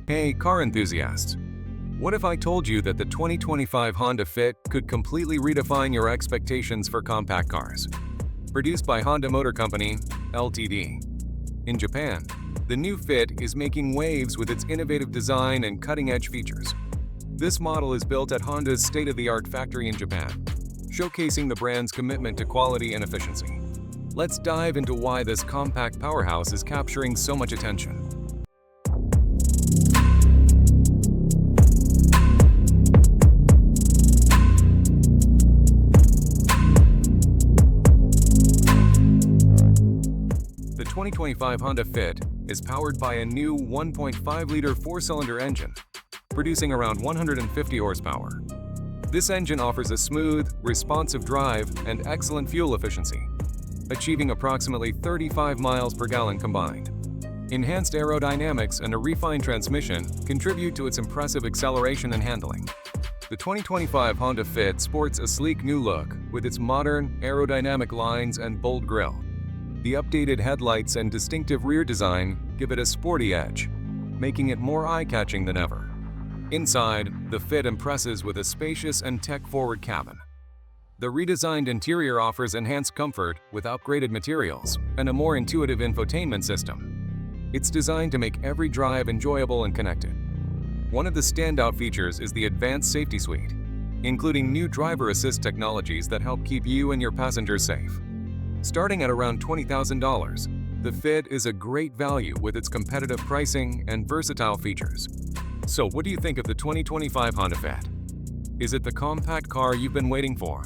Hey, car enthusiasts! What if I told you that the 2025 Honda Fit could completely redefine your expectations for compact cars? Produced by Honda Motor Company, Ltd. In Japan, the new Fit is making waves with its innovative design and cutting-edge features. This model is built at Honda's state-of-the-art factory in Japan, showcasing the brand's commitment to quality and efficiency. Let's dive into why this compact powerhouse is capturing so much attention. The 2025 Honda Fit is powered by a new 1.5-liter four-cylinder engine, producing around 150 horsepower. This engine offers a smooth, responsive drive and excellent fuel efficiency, achieving approximately 35 miles per gallon combined. Enhanced aerodynamics and a refined transmission contribute to its impressive acceleration and handling. The 2025 Honda Fit sports a sleek new look with its modern, aerodynamic lines and bold grille. The updated headlights and distinctive rear design give it a sporty edge, making it more eye-catching than ever. Inside, the Fit impresses with a spacious and tech-forward cabin. The redesigned interior offers enhanced comfort with upgraded materials and a more intuitive infotainment system. It's designed to make every drive enjoyable and connected. One of the standout features is the advanced safety suite, including new driver assist technologies that help keep you and your passengers safe. Starting at around $20,000, the Fit is a great value with its competitive pricing and versatile features. So what do you think of the 2025 Honda Fit? Is it the compact car you've been waiting for?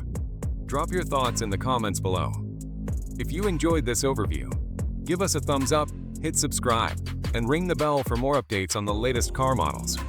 Drop your thoughts in the comments below. If you enjoyed this overview, give us a thumbs up, hit subscribe, and ring the bell for more updates on the latest car models.